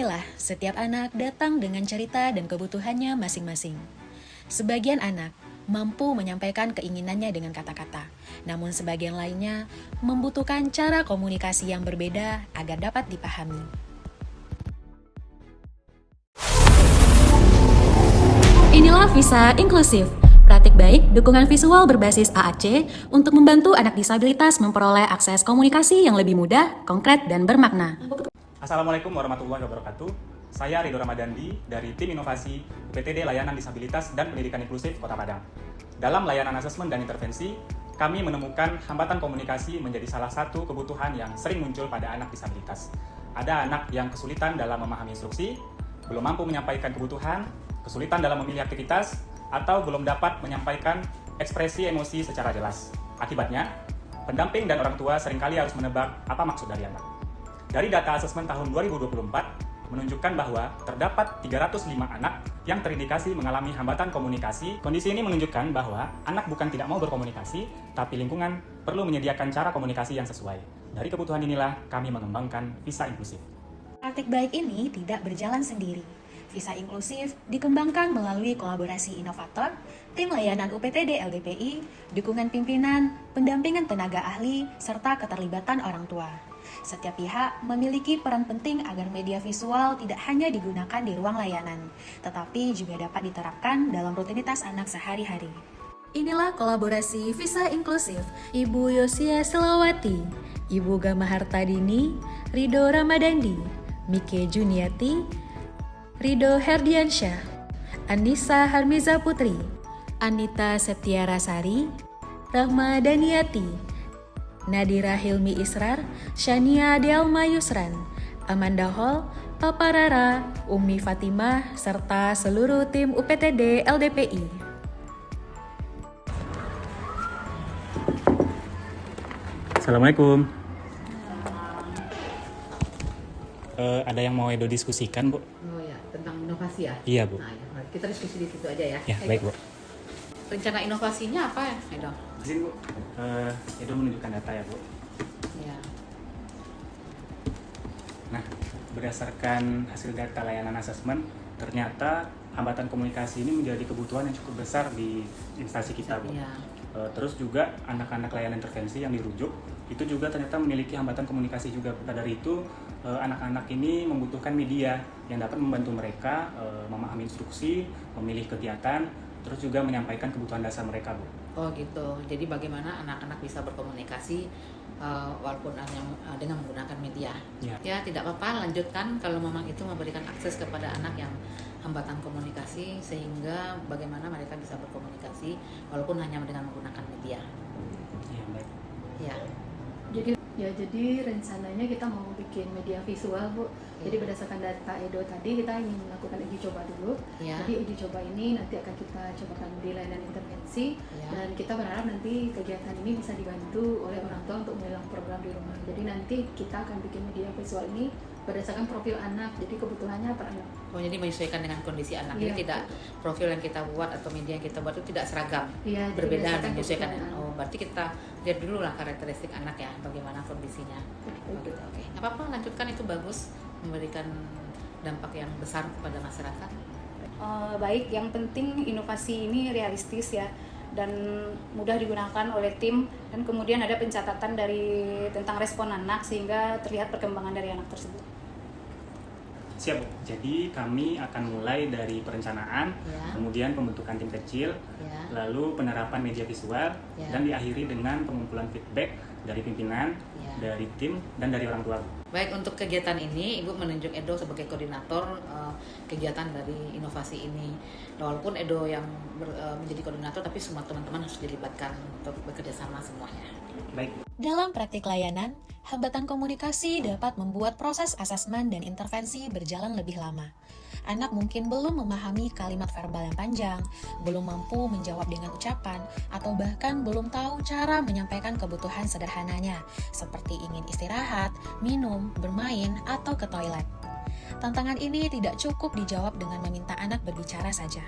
Ketahuilah, setiap anak datang dengan cerita dan kebutuhannya masing-masing. Sebagian anak mampu menyampaikan keinginannya dengan kata-kata, namun sebagian lainnya membutuhkan cara komunikasi yang berbeda agar dapat dipahami. Inilah Visa Inklusif, praktik baik dukungan visual berbasis AAC untuk membantu anak disabilitas memperoleh akses komunikasi yang lebih mudah, konkret, dan bermakna. Assalamualaikum warahmatullahi wabarakatuh. Saya Ridho Ramadandi dari Tim Inovasi UPTD Layanan Disabilitas dan Pendidikan Inklusif Kota Padang. Dalam layanan asesmen dan intervensi, kami menemukan hambatan komunikasi menjadi salah satu kebutuhan yang sering muncul pada anak disabilitas. Ada anak yang kesulitan dalam memahami instruksi, belum mampu menyampaikan kebutuhan, kesulitan dalam memilih aktivitas, atau belum dapat menyampaikan ekspresi emosi secara jelas. Akibatnya, pendamping dan orang tua seringkali harus menebak apa maksud dari anak. Dari data asesmen tahun 2024, menunjukkan bahwa terdapat 305 anak yang terindikasi mengalami hambatan komunikasi. Kondisi ini menunjukkan bahwa anak bukan tidak mau berkomunikasi, tapi lingkungan perlu menyediakan cara komunikasi yang sesuai. Dari kebutuhan inilah kami mengembangkan Visa Inklusif. Praktik baik ini tidak berjalan sendiri. Visa Inklusif dikembangkan melalui kolaborasi inovator, tim layanan UPTD LDPI, dukungan pimpinan, pendampingan tenaga ahli, serta keterlibatan orang tua. Setiap pihak memiliki peran penting agar media visual tidak hanya digunakan di ruang layanan, tetapi juga dapat diterapkan dalam rutinitas anak sehari-hari. Inilah kolaborasi Visa Inklusif, Ibu Yosia Selawati, Ibu Gama Hartadini, Ridho Ramadandi, Mike Juniati, Ridho Herdiansyah, Anissa Harmiza Putri, Anita Septiara Sari, Rahma Daniati, Nadira Hilmi Israr, Shania Delma Yusran, Amanda Hall, Papa Rara, Umi Fatimah, serta seluruh tim UPTD LDPI. Assalamualaikum. Ada yang mau Edo diskusikan, Bu? Oh ya, tentang inovasi ya? Iya, Bu. Nah, ya. Kita diskusi di situ aja ya. Ya, baik, Bu. Rencana inovasinya apa ya, Edo? Izin, Bu. Edo menunjukkan data ya, Bu. Ya. Nah, berdasarkan hasil data layanan asesmen, ternyata hambatan komunikasi ini menjadi kebutuhan yang cukup besar di instansi kita, Bu. Ya. Terus juga anak-anak layanan intervensi yang dirujuk, itu juga ternyata memiliki hambatan komunikasi juga. Maka dari itu, anak-anak ini membutuhkan media yang dapat membantu mereka memahami instruksi, memilih kegiatan, terus juga menyampaikan kebutuhan dasar mereka, Bu. Oh gitu, jadi bagaimana anak-anak bisa berkomunikasi walaupun hanya dengan menggunakan media. Ya, tidak apa-apa, lanjutkan kalau memang itu memberikan akses kepada anak yang hambatan komunikasi, sehingga bagaimana mereka bisa berkomunikasi walaupun hanya dengan menggunakan media. Iya, baik. Ya. Jadi rencananya kita mau bikin media visual, Bu. Jadi berdasarkan data Edo tadi kita ingin melakukan uji coba dulu. Ya. Jadi uji coba ini nanti akan kita cobakan di layanan intervensi. Ya. Dan kita berharap nanti kegiatan ini bisa dibantu oleh orang tua untuk melelang program di rumah. Jadi nanti kita akan bikin media visual ini berdasarkan profil anak, jadi kebutuhannya per anak. Oh, jadi menyesuaikan dengan kondisi anak. Iya. Jadi tidak profil yang kita buat atau media yang kita buat itu tidak seragam. Iya, jadi Berbeda dan berdasarkan menyesuaikan. kebutuhan anak. Oh, berarti kita lihat dulu lah karakteristik anak ya, bagaimana kondisinya. Oh, gitu. Oke. Nggak apa-apa, lanjutkan, itu bagus, memberikan dampak yang besar kepada masyarakat. Baik, yang penting inovasi ini realistis ya dan mudah digunakan oleh tim, dan kemudian ada pencatatan dari tentang respon anak sehingga terlihat perkembangan dari anak tersebut. Siap, Bu. Jadi kami akan mulai dari perencanaan, Ya. kemudian pembentukan tim kecil, Ya. lalu penerapan media visual, Ya. dan diakhiri dengan pengumpulan feedback dari pimpinan, Ya. dari tim, dan dari orang tua. Baik, untuk kegiatan ini Ibu menunjuk Edo sebagai koordinator kegiatan dari inovasi ini. Walaupun Edo yang menjadi koordinator, tapi semua teman-teman harus dilibatkan untuk bekerja sama semuanya. Baik. Dalam praktik layanan, hambatan komunikasi dapat membuat proses asesmen dan intervensi berjalan lebih lama. Anak mungkin belum memahami kalimat verbal yang panjang, belum mampu menjawab dengan ucapan, atau bahkan belum tahu cara menyampaikan kebutuhan sederhananya, seperti ingin istirahat, minum, bermain, atau ke toilet. Tantangan ini tidak cukup dijawab dengan meminta anak berbicara saja.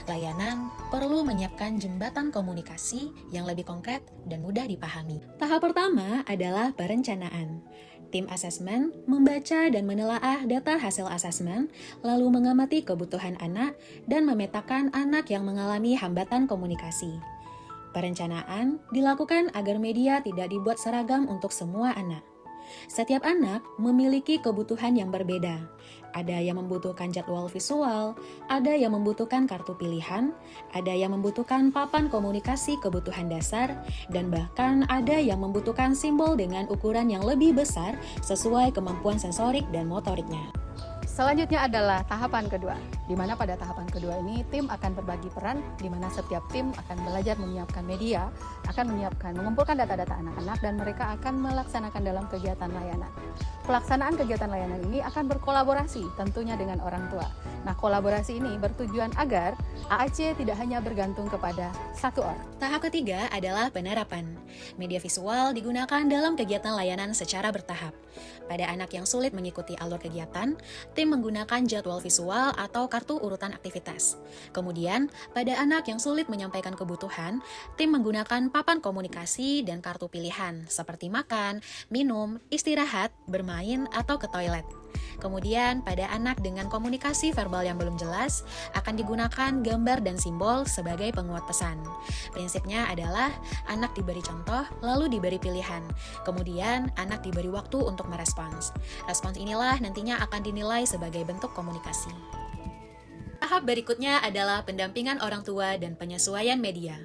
Layanan perlu menyiapkan jembatan komunikasi yang lebih konkret dan mudah dipahami. Tahap pertama adalah perencanaan. Tim asesmen membaca dan menelaah data hasil asesmen, lalu mengamati kebutuhan anak dan memetakan anak yang mengalami hambatan komunikasi. Perencanaan dilakukan agar media tidak dibuat seragam untuk semua anak. Setiap anak memiliki kebutuhan yang berbeda. Ada yang membutuhkan jadwal visual, ada yang membutuhkan kartu pilihan, ada yang membutuhkan papan komunikasi kebutuhan dasar, dan bahkan ada yang membutuhkan simbol dengan ukuran yang lebih besar sesuai kemampuan sensorik dan motoriknya. Selanjutnya adalah tahapan kedua, di mana pada tahapan kedua ini tim akan berbagi peran, di mana setiap tim akan belajar menyiapkan media, akan mengumpulkan data-data anak-anak, dan mereka akan melaksanakan dalam kegiatan layanan. Pelaksanaan kegiatan layanan ini akan berkolaborasi tentunya dengan orang tua. Nah, kolaborasi ini bertujuan agar AAC tidak hanya bergantung kepada satu orang. Tahap ketiga adalah penerapan. Media visual digunakan dalam kegiatan layanan secara bertahap. Pada anak yang sulit mengikuti alur kegiatan, tim menggunakan jadwal visual atau kartu urutan aktivitas. Kemudian, pada anak yang sulit menyampaikan kebutuhan, tim menggunakan papan komunikasi dan kartu pilihan seperti makan, minum, istirahat, bermain, atau ke toilet. Kemudian, pada anak dengan komunikasi verbal yang belum jelas, akan digunakan gambar dan simbol sebagai penguat pesan. Prinsipnya adalah anak diberi contoh, lalu diberi pilihan. Kemudian, anak diberi waktu untuk merespons. Respons inilah nantinya akan dinilai sebagai bentuk komunikasi. Tahap berikutnya adalah pendampingan orang tua dan penyesuaian media.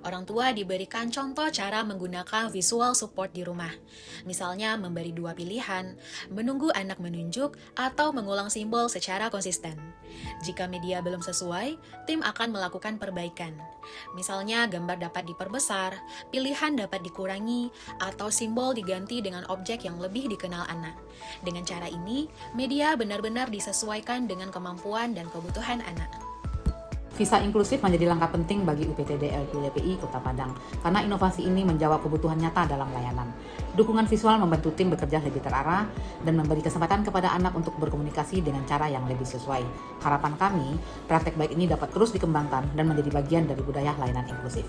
Orang tua diberikan contoh cara menggunakan visual support di rumah. Misalnya memberi 2 pilihan, menunggu anak menunjuk, atau mengulang simbol secara konsisten. Jika media belum sesuai, tim akan melakukan perbaikan. Misalnya gambar dapat diperbesar, pilihan dapat dikurangi, atau simbol diganti dengan objek yang lebih dikenal anak. Dengan cara ini, media benar-benar disesuaikan dengan kemampuan dan kebutuhan anak. Visa inklusif menjadi langkah penting bagi UPTD LGBPI Kota Padang karena inovasi ini menjawab kebutuhan nyata dalam layanan. Dukungan visual membantu tim bekerja lebih terarah dan memberi kesempatan kepada anak untuk berkomunikasi dengan cara yang lebih sesuai. Harapan kami, praktek baik ini dapat terus dikembangkan dan menjadi bagian dari budaya layanan inklusif.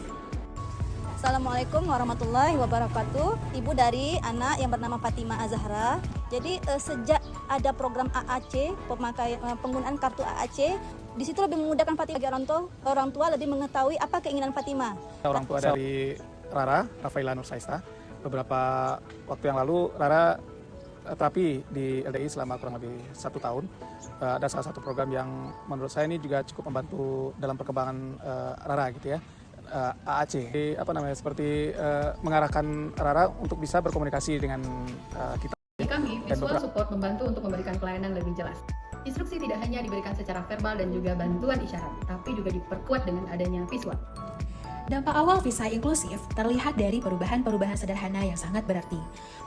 Assalamualaikum warahmatullahi wabarakatuh. Ibu dari anak yang bernama Fatimah Azahra. Jadi sejak ada program AAC, penggunaan kartu AAC, di situ lebih memudahkan Fatimah bagi orang tua lebih mengetahui apa keinginan Fatimah. Orang tua dari Rara, Rafaela Nursaista. Beberapa waktu yang lalu Rara terapi di LDI selama kurang lebih 1 tahun. Ada salah satu program yang menurut saya ini juga cukup membantu dalam perkembangan Rara gitu ya. AAC, seperti mengarahkan Rara untuk bisa berkomunikasi dengan kita. Di kami, visual support membantu untuk memberikan pelayanan lebih jelas. Instruksi tidak hanya diberikan secara verbal dan juga bantuan isyarat, tapi juga diperkuat dengan adanya visual. Dampak awal visa inklusif terlihat dari perubahan-perubahan sederhana yang sangat berarti.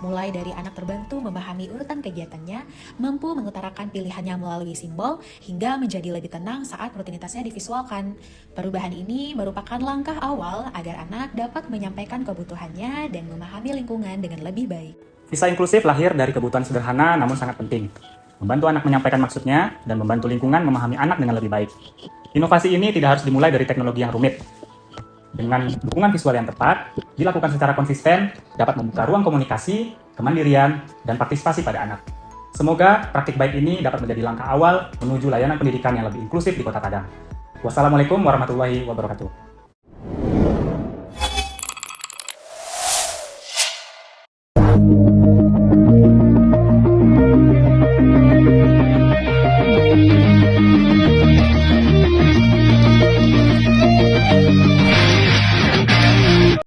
Mulai dari anak terbantu memahami urutan kegiatannya, mampu mengutarakan pilihannya melalui simbol, hingga menjadi lebih tenang saat rutinitasnya divisualkan. Perubahan ini merupakan langkah awal agar anak dapat menyampaikan kebutuhannya dan memahami lingkungan dengan lebih baik. Visa inklusif lahir dari kebutuhan sederhana namun sangat penting. Membantu anak menyampaikan maksudnya dan membantu lingkungan memahami anak dengan lebih baik. Inovasi ini tidak harus dimulai dari teknologi yang rumit. Dengan dukungan visual yang tepat, dilakukan secara konsisten, dapat membuka ruang komunikasi, kemandirian, dan partisipasi pada anak. Semoga praktik baik ini dapat menjadi langkah awal menuju layanan pendidikan yang lebih inklusif di Kota Padang. Wassalamualaikum warahmatullahi wabarakatuh.